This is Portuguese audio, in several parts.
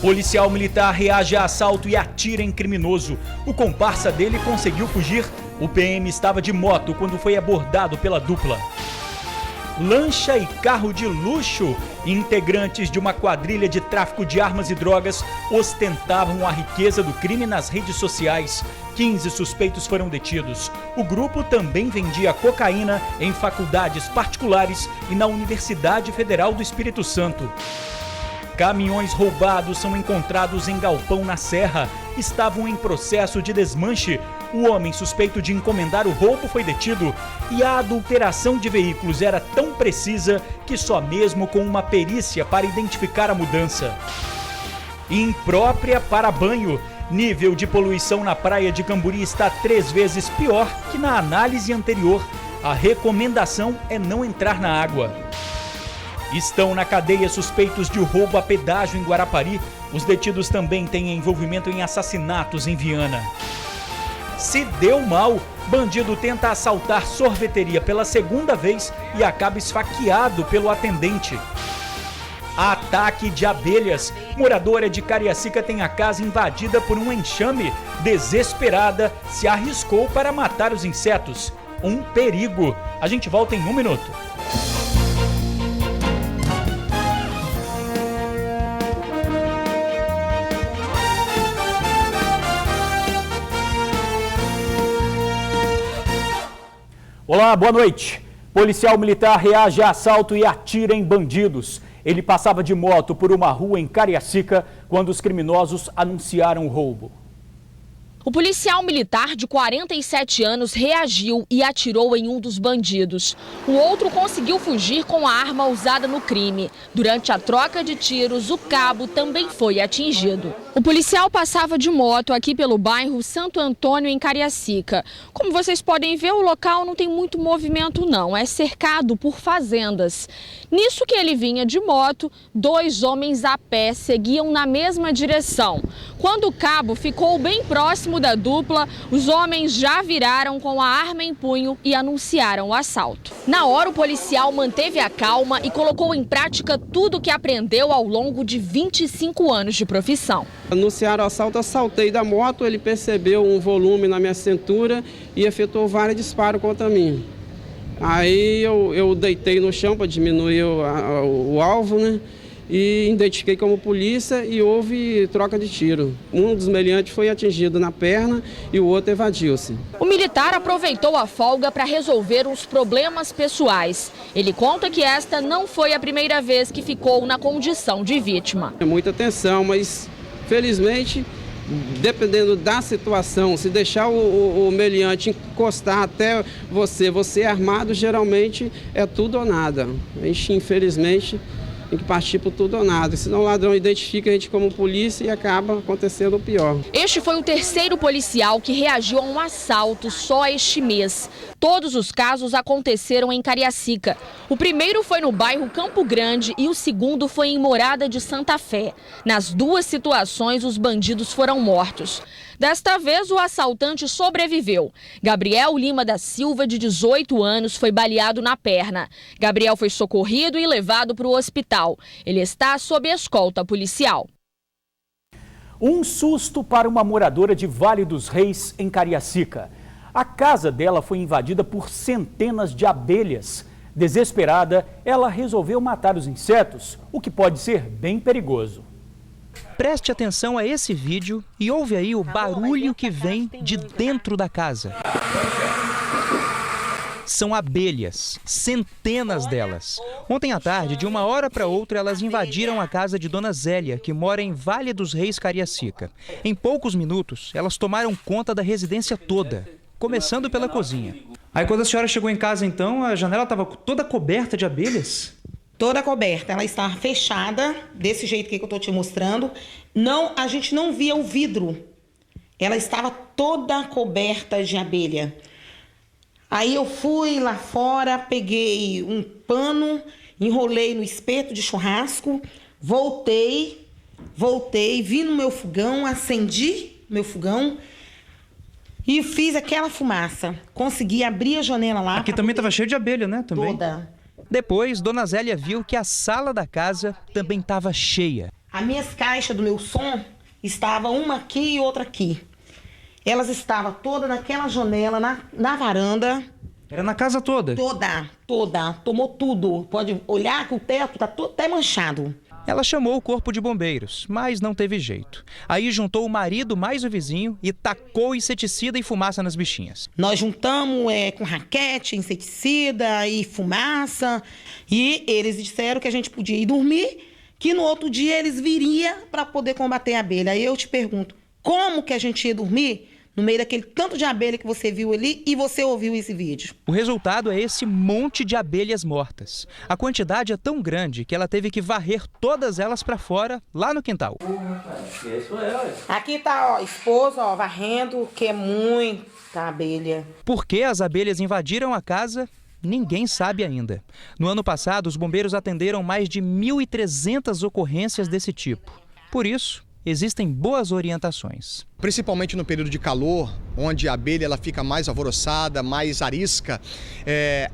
Policial militar reage a assalto e atira em criminoso. O comparsa dele conseguiu fugir. O PM estava de moto quando foi abordado pela dupla. Lancha e carro de luxo. Integrantes de uma quadrilha de tráfico de armas e drogas ostentavam a riqueza do crime nas redes sociais. 15 suspeitos foram detidos. O grupo também vendia cocaína em faculdades particulares e na Universidade Federal do Espírito Santo. Caminhões roubados são encontrados em galpão na Serra. Estavam em processo de desmanche. O homem suspeito de encomendar o roubo foi detido e a adulteração de veículos era tão precisa que só mesmo com uma perícia para identificar a mudança. Imprópria para banho. Nível de poluição na praia de Camburi está 3 vezes pior que na análise anterior. A recomendação é não entrar na água. Estão na cadeia suspeitos de roubo a pedágio em Guarapari. Os detidos também têm envolvimento em assassinatos em Viana. Se deu mal, bandido tenta assaltar sorveteria pela 2ª vez e acaba esfaqueado pelo atendente. Ataque de abelhas. Moradora de Cariacica tem a casa invadida por um enxame. Desesperada, se arriscou para matar os insetos. Um perigo. A gente volta em 1 minuto. Olá, boa noite. Policial militar reage a assalto e atira em bandidos. Ele passava de moto por uma rua em Cariacica quando os criminosos anunciaram o roubo. O policial militar de 47 anos reagiu e atirou em um dos bandidos. O outro conseguiu fugir com a arma usada no crime. Durante a troca de tiros, o cabo também foi atingido. O policial passava de moto aqui pelo bairro Santo Antônio, em Cariacica. Como vocês podem ver, o local não tem muito movimento não, é cercado por fazendas. Nisso que ele vinha de moto, 2 homens a pé seguiam na mesma direção. Quando o cabo ficou bem próximo da dupla, os homens já viraram com a arma em punho e anunciaram o assalto. Na hora, o policial manteve a calma e colocou em prática tudo que aprendeu ao longo de 25 anos de profissão. Anunciaram o assalto, eu saltei da moto, ele percebeu um volume na minha cintura e efetuou vários disparos contra mim. Aí eu deitei no chão para diminuir o alvo, né? E identifiquei como polícia e houve troca de tiro. Um dos meliantes foi atingido na perna e o outro evadiu-se. O militar aproveitou a folga para resolver uns problemas pessoais. Ele conta que esta não foi a primeira vez que ficou na condição de vítima. É muita tensão, mas felizmente, dependendo da situação, se deixar o meliante encostar até você é armado, geralmente é tudo ou nada. A gente, infelizmente, tem que partir por tudo ou nada, senão o ladrão identifica a gente como polícia e acaba acontecendo o pior. Este foi o 3º policial que reagiu a um assalto só este mês. Todos os casos aconteceram em Cariacica. O primeiro foi no bairro Campo Grande e o segundo foi em Morada de Santa Fé. Nas 2 situações, os bandidos foram mortos. Desta vez, o assaltante sobreviveu. Gabriel Lima da Silva, de 18 anos, foi baleado na perna. Gabriel foi socorrido e levado para o hospital. Ele está sob escolta policial. Um susto para uma moradora de Vale dos Reis, em Cariacica. A casa dela foi invadida por centenas de abelhas. Desesperada, ela resolveu matar os insetos, o que pode ser bem perigoso. Preste atenção a esse vídeo e ouve aí o barulho que vem de dentro da casa. São abelhas, centenas delas. Ontem à tarde, de uma hora para outra, elas invadiram a casa de Dona Zélia, que mora em Vale dos Reis, Cariacica. Em poucos minutos, elas tomaram conta da residência toda, começando pela cozinha. Aí quando a senhora chegou em casa, então, a janela estava toda coberta de abelhas? Toda coberta, ela estava fechada, desse jeito que eu estou te mostrando. Não, a gente não via o vidro. Ela estava toda coberta de abelha. Aí eu fui lá fora, peguei um pano, enrolei no espeto de churrasco, voltei, vi no meu fogão, acendi meu fogão e fiz aquela fumaça. Consegui abrir a janela lá. Aqui também estava cheio de abelha, né? Também. Toda. Depois, Dona Zélia viu que a sala da casa também estava cheia. As minhas caixas do meu som estavam uma aqui e outra aqui. Elas estavam todas naquela janela, na varanda. Era na casa toda? Toda. Tomou tudo. Pode olhar que o teto está todo até manchado. Ela chamou o corpo de bombeiros, mas não teve jeito. Aí juntou o marido mais o vizinho e tacou inseticida e fumaça nas bichinhas. Nós juntamos com raquete, inseticida e fumaça. E eles disseram que a gente podia ir dormir, que no outro dia eles viriam para poder combater a abelha. Aí eu te pergunto, como que a gente ia dormir no meio daquele tanto de abelha que você viu ali e você ouviu esse vídeo? O resultado é esse monte de abelhas mortas. A quantidade é tão grande que ela teve que varrer todas elas para fora, lá no quintal. Aqui tá, esposo, varrendo, que é muita abelha. Por que as abelhas invadiram a casa? Ninguém sabe ainda. No ano passado, os bombeiros atenderam mais de 1.300 ocorrências desse tipo. Por isso, existem boas orientações. Principalmente no período de calor, onde a abelha ela fica mais alvoroçada, mais arisca,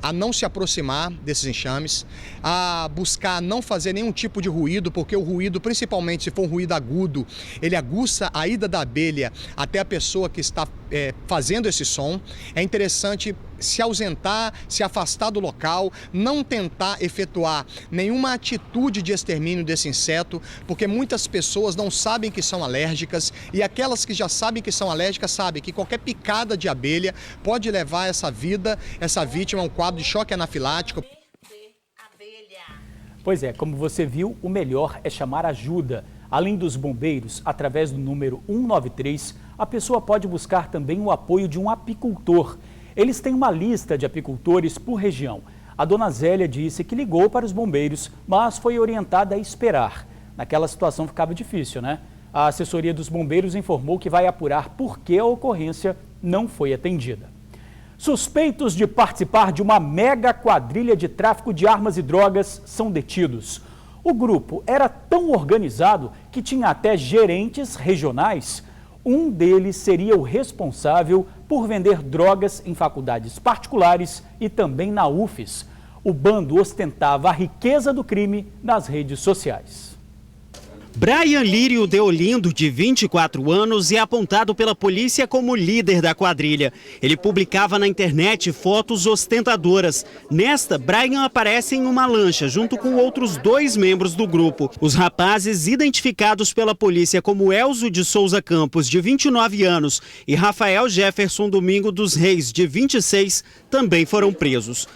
a não se aproximar desses enxames, a buscar não fazer nenhum tipo de ruído, porque o ruído, principalmente se for um ruído agudo, ele aguça a ida da abelha até a pessoa que está fazendo esse som. É interessante se ausentar, se afastar do local, não tentar efetuar nenhuma atitude de extermínio desse inseto, porque muitas pessoas não sabem que são alérgicas e aquelas que já sabem que são alérgicas sabem que qualquer picada de abelha pode levar essa vítima a um quadro de choque anafilático. Pois é, como você viu, o melhor é chamar ajuda. Além dos bombeiros, através do número 193, a pessoa pode buscar também o apoio de um apicultor. Eles têm uma lista de apicultores por região. A dona Zélia disse que ligou para os bombeiros, mas foi orientada a esperar. Naquela situação ficava difícil, né? A assessoria dos bombeiros informou que vai apurar por que a ocorrência não foi atendida. Suspeitos de participar de uma mega quadrilha de tráfico de armas e drogas são detidos. O grupo era tão organizado que tinha até gerentes regionais. Um deles seria o responsável por vender drogas em faculdades particulares e também na UFES. O bando ostentava a riqueza do crime nas redes sociais. Brian Lírio Deolindo, de 24 anos, é apontado pela polícia como líder da quadrilha. Ele publicava na internet fotos ostentadoras. Nesta, Brian aparece em uma lancha, junto com outros 2 membros do grupo. Os rapazes, identificados pela polícia como Elzo de Souza Campos, de 29 anos, e Rafael Jefferson Domingo dos Reis, de 26, também foram presos.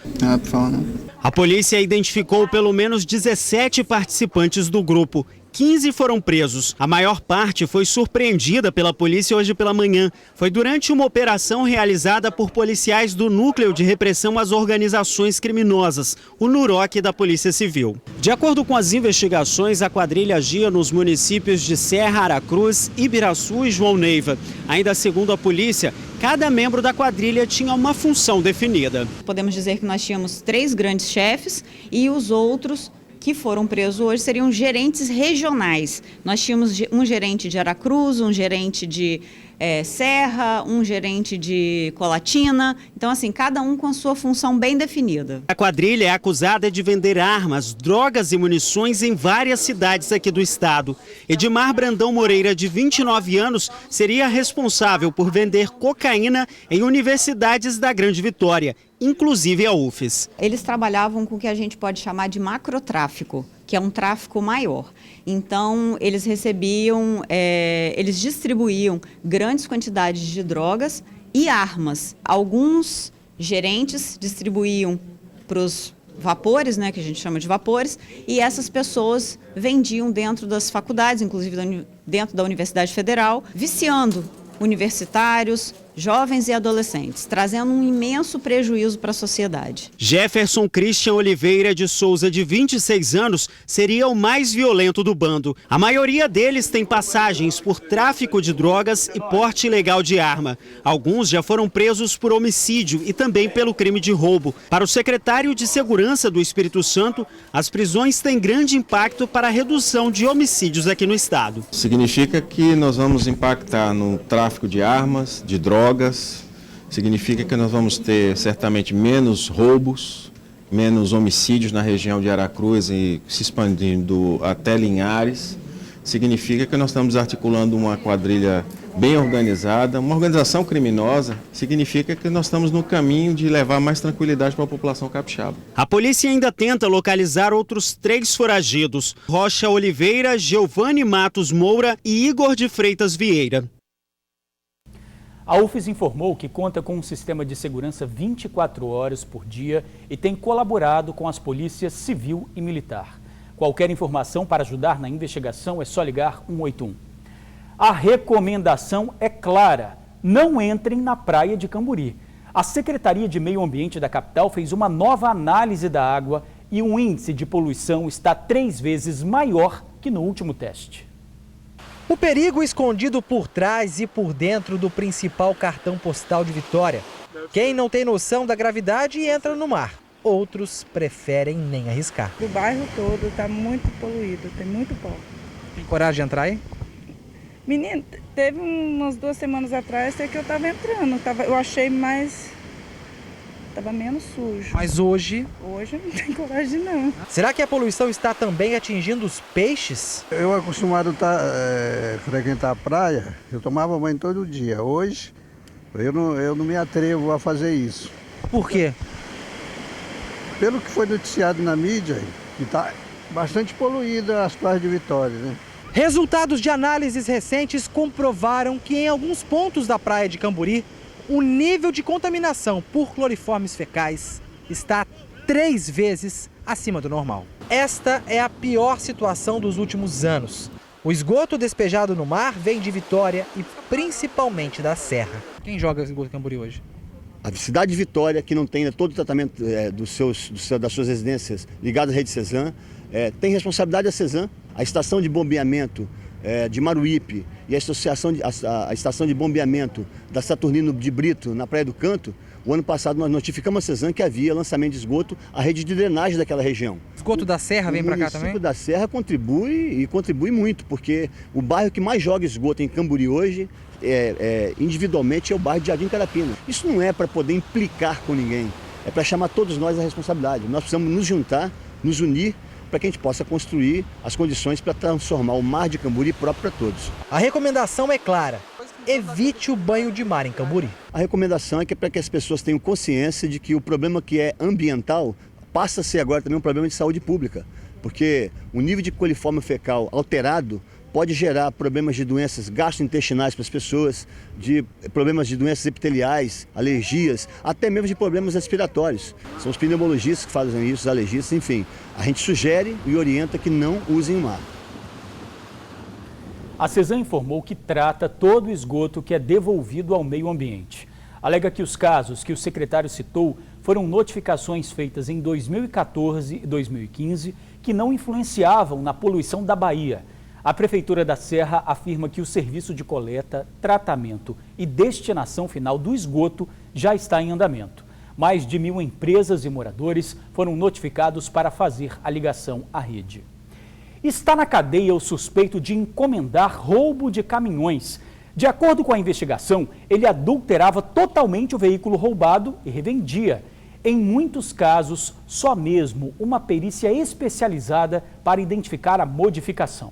A polícia identificou pelo menos 17 participantes do grupo. 15 foram presos. A maior parte foi surpreendida pela polícia hoje pela manhã. Foi durante uma operação realizada por policiais do Núcleo de Repressão às Organizações Criminosas, o NUROC da Polícia Civil. De acordo com as investigações, a quadrilha agia nos municípios de Serra, Aracruz, Ibiraçu e João Neiva. Ainda segundo a polícia, cada membro da quadrilha tinha uma função definida. Podemos dizer que nós tínhamos 3 grandes chefes e os outros que foram presos hoje seriam gerentes regionais. Nós tínhamos um gerente de Aracruz, um gerente de Serra, um gerente de Colatina. Então, assim, cada um com a sua função bem definida. A quadrilha é acusada de vender armas, drogas e munições em várias cidades aqui do estado. Edmar Brandão Moreira, de 29 anos, seria responsável por vender cocaína em universidades da Grande Vitória, inclusive a UFES. Eles trabalhavam com o que a gente pode chamar de macrotráfico, que é um tráfico maior. Então, eles recebiam, eles distribuíam grandes quantidades de drogas e armas. Alguns gerentes distribuíam para os vapores, né, que a gente chama de vapores, e essas pessoas vendiam dentro das faculdades, inclusive dentro da Universidade Federal, viciando universitários, jovens e adolescentes, trazendo um imenso prejuízo para a sociedade. Jefferson Christian Oliveira de Souza, de 26 anos, seria o mais violento do bando. A maioria deles tem passagens por tráfico de drogas e porte ilegal de arma. Alguns já foram presos por homicídio e também pelo crime de roubo. Para o secretário de Segurança do Espírito Santo, as prisões têm grande impacto para a redução de homicídios aqui no estado. Significa que nós vamos impactar no tráfico de armas, de drogas, significa que nós vamos ter certamente menos roubos, menos homicídios na região de Aracruz e se expandindo até Linhares. significa que nós estamos articulando uma quadrilha bem organizada, uma organização criminosa, significa que nós estamos no caminho de levar mais tranquilidade para a população capixaba. A polícia ainda tenta localizar outros 3 foragidos: Rocha Oliveira, Giovanni Matos Moura e Igor de Freitas Vieira. A UFES informou que conta com um sistema de segurança 24 horas por dia e tem colaborado com as polícias civil e militar. Qualquer informação para ajudar na investigação é só ligar 181. A recomendação é clara: não entrem na praia de Camburi. A Secretaria de Meio Ambiente da capital fez uma nova análise da água e o índice de poluição está 3 vezes maior que no último teste. O perigo escondido por trás e por dentro do principal cartão postal de Vitória. Quem não tem noção da gravidade entra no mar. Outros preferem nem arriscar. O bairro todo está muito poluído, tem muito pó. Tem coragem de entrar aí? Menino, teve umas 2 semanas atrás que eu estava entrando, eu achei mais... Estava menos sujo. Mas hoje... Hoje não tem coragem não. Será que a poluição está também atingindo os peixes? Eu acostumado a frequentar a praia, eu tomava banho todo dia. Hoje eu não me atrevo a fazer isso. Por quê? Pelo que foi noticiado na mídia, que está bastante poluída as praias de Vitória, né? Resultados de análises recentes comprovaram que em alguns pontos da praia de Camburi, o nível de contaminação por cloriformes fecais está 3 vezes acima do normal. Esta é a pior situação dos últimos anos. O esgoto despejado no mar vem de Vitória e principalmente da Serra. Quem joga esgoto Camburi hoje? A cidade de Vitória, que não tem todo o tratamento das suas residências ligadas à rede Cesan, tem responsabilidade da Cesan. A estação de bombeamento de Maruípe e a estação de bombeamento da Saturnino de Brito, na Praia do Canto, o ano passado nós notificamos a Cesan que havia lançamento de esgoto à rede de drenagem daquela região. O esgoto da Serra vem para cá também? O município da Serra contribui muito, porque o bairro que mais joga esgoto em Camburi hoje, individualmente, é o bairro de Jardim Carapina. Isso não é para poder implicar com ninguém, é para chamar todos nós à responsabilidade. Nós precisamos nos juntar, nos unir, para que a gente possa construir as condições para transformar o mar de Camburi próprio para todos. A recomendação é clara: evite o banho de mar em Camburi. A recomendação é para que as pessoas tenham consciência de que o problema que é ambiental passa a ser agora também um problema de saúde pública, porque o nível de coliforme fecal alterado pode gerar problemas de doenças gastrointestinais para as pessoas, de problemas de doenças epiteliais, alergias, até mesmo de problemas respiratórios. São os pneumologistas que fazem isso, os alergistas, enfim. A gente sugere e orienta que não usem o mar. A Cesan informou que trata todo o esgoto que é devolvido ao meio ambiente. Alega que os casos que o secretário citou foram notificações feitas em 2014 e 2015 que não influenciavam na poluição da Bahia. A Prefeitura da Serra afirma que o serviço de coleta, tratamento e destinação final do esgoto já está em andamento. Mais de 1.000 empresas e moradores foram notificados para fazer a ligação à rede. Está na cadeia o suspeito de encomendar roubo de caminhões. De acordo com a investigação, ele adulterava totalmente o veículo roubado e revendia. Em muitos casos, só mesmo uma perícia especializada para identificar a modificação.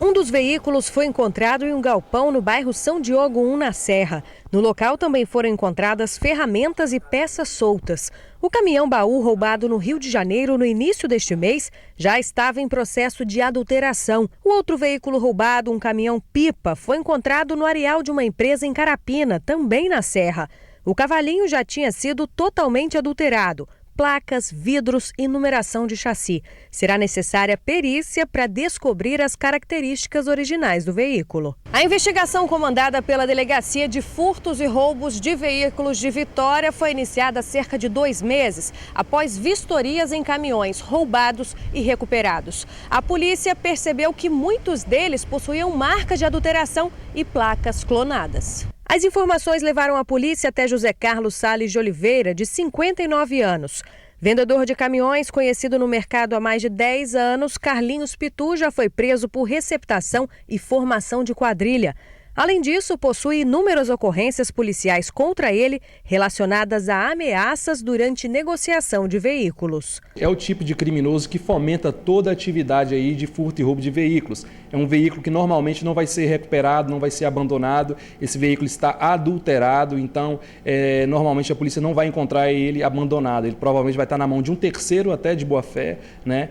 Um dos veículos foi encontrado em um galpão no bairro São Diogo 1, na Serra. No local também foram encontradas ferramentas e peças soltas. O caminhão-baú roubado no Rio de Janeiro no início deste mês já estava em processo de adulteração. O outro veículo roubado, um caminhão-pipa, foi encontrado no areal de uma empresa em Carapina, também na Serra. O cavalinho já tinha sido totalmente adulterado. Placas, vidros e numeração de chassi. Será necessária perícia para descobrir as características originais do veículo. A investigação comandada pela Delegacia de Furtos e Roubos de Veículos de Vitória foi iniciada há cerca de 2 meses, após vistorias em caminhões roubados e recuperados. A polícia percebeu que muitos deles possuíam marcas de adulteração e placas clonadas. As informações levaram a polícia até José Carlos Salles de Oliveira, de 59 anos. Vendedor de caminhões, conhecido no mercado há mais de 10 anos, Carlinhos Pitu já foi preso por receptação e formação de quadrilha. Além disso, possui inúmeras ocorrências policiais contra ele relacionadas a ameaças durante negociação de veículos. É o tipo de criminoso que fomenta toda a atividade aí de furto e roubo de veículos. É um veículo que normalmente não vai ser recuperado, não vai ser abandonado. Esse veículo está adulterado, então normalmente a polícia não vai encontrar ele abandonado. Ele provavelmente vai estar na mão de um terceiro, até de boa fé, né?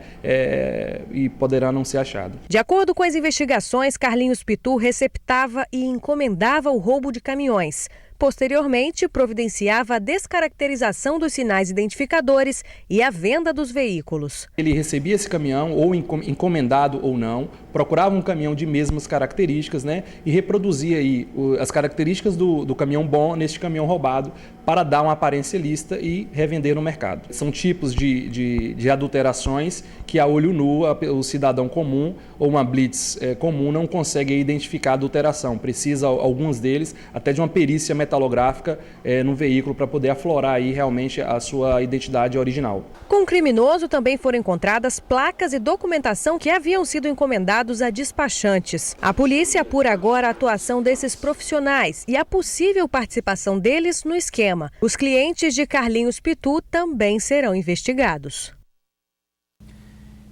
E poderá não ser achado. De acordo com as investigações, Carlinhos Pitu receptava e encomendava o roubo de caminhões. Posteriormente, providenciava a descaracterização dos sinais identificadores e a venda dos veículos. Ele recebia esse caminhão, ou encomendado ou não, procurava um caminhão de mesmas características, né, e reproduzia aí as características do caminhão bom neste caminhão roubado para dar uma aparência lícita e revender no mercado. São tipos de adulterações que a olho nu o cidadão comum ou uma blitz comum não consegue identificar a adulteração. Precisa, alguns deles, até de uma perícia metalográfica no veículo para poder aflorar aí realmente a sua identidade original. Com o criminoso também foram encontradas placas e documentação que haviam sido encomendados a despachantes. A polícia apura agora a atuação desses profissionais e a possível participação deles no esquema. Os clientes de Carlinhos Pitu também serão investigados.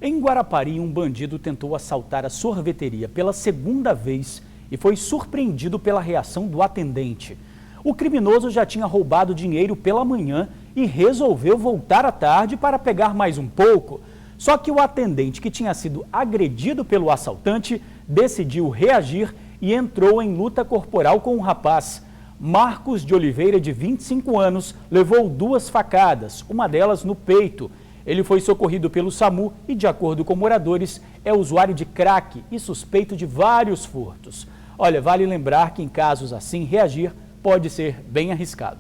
Em Guarapari, um bandido tentou assaltar a sorveteria pela segunda vez e foi surpreendido pela reação do atendente. O criminoso já tinha roubado dinheiro pela manhã e resolveu voltar à tarde para pegar mais um pouco. Só que o atendente, que tinha sido agredido pelo assaltante, decidiu reagir e entrou em luta corporal com o rapaz. Marcos de Oliveira, de 25 anos, levou 2 facadas, uma delas no peito. Ele foi socorrido pelo SAMU e, de acordo com moradores, é usuário de crack e suspeito de vários furtos. Olha, vale lembrar que em casos assim, reagir pode ser bem arriscado.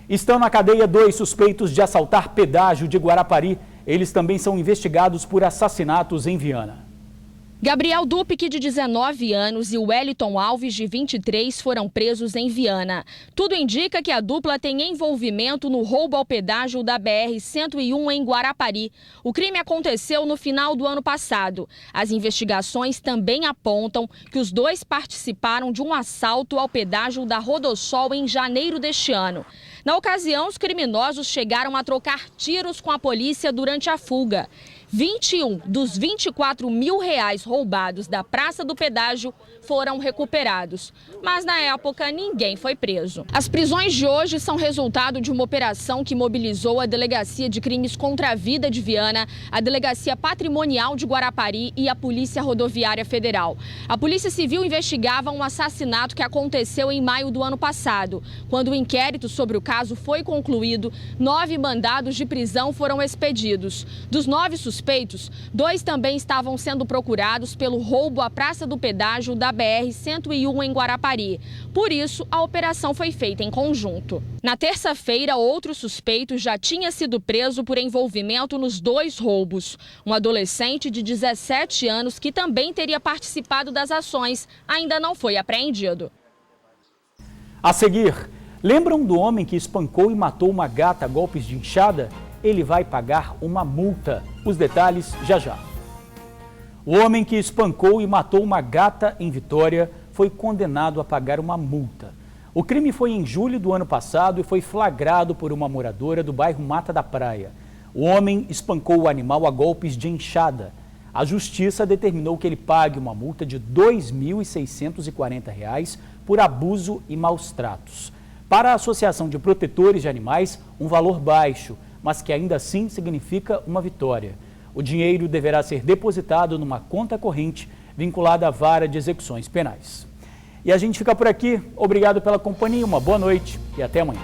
Estão na cadeia 2 suspeitos de assaltar pedágio de Guarapari. Eles também são investigados por assassinatos em Viana. Gabriel Dupic, de 19 anos, e Wellington Alves, de 23, foram presos em Viana. Tudo indica que a dupla tem envolvimento no roubo ao pedágio da BR-101 em Guarapari. O crime aconteceu no final do ano passado. As investigações também apontam que os dois participaram de um assalto ao pedágio da Rodossol em janeiro deste ano. Na ocasião, os criminosos chegaram a trocar tiros com a polícia durante a fuga. 21 dos R$24 mil roubados da Praça do Pedágio foram recuperados, mas na época ninguém foi preso. As prisões de hoje são resultado de uma operação que mobilizou a Delegacia de Crimes contra a Vida de Viana, a Delegacia Patrimonial de Guarapari e a Polícia Rodoviária Federal. A Polícia Civil investigava um assassinato que aconteceu em maio do ano passado. Quando o inquérito sobre o caso foi concluído, 9 mandados de prisão foram expedidos. Dos 9 suspeitos, 2 também estavam sendo procurados pelo roubo à Praça do Pedágio da BR-101 em Guarapari. Por isso, a operação foi feita em conjunto. Na terça-feira, outro suspeito já tinha sido preso por envolvimento nos 2 roubos. Um adolescente de 17 anos que também teria participado das ações ainda não foi apreendido. A seguir, lembram do homem que espancou e matou uma gata a golpes de enxada? Ele vai pagar uma multa. Os detalhes já já. O homem que espancou e matou uma gata em Vitória foi condenado a pagar uma multa. O crime foi em julho do ano passado e foi flagrado por uma moradora do bairro Mata da Praia. O homem espancou o animal a golpes de enxada. A justiça determinou que ele pague uma multa de R$ 2.640 por abuso e maus tratos. Para a Associação de Protetores de Animais, um valor baixo, mas que ainda assim significa uma vitória. O dinheiro deverá ser depositado numa conta corrente vinculada à vara de execuções penais. E a gente fica por aqui. Obrigado pela companhia, uma boa noite e até amanhã.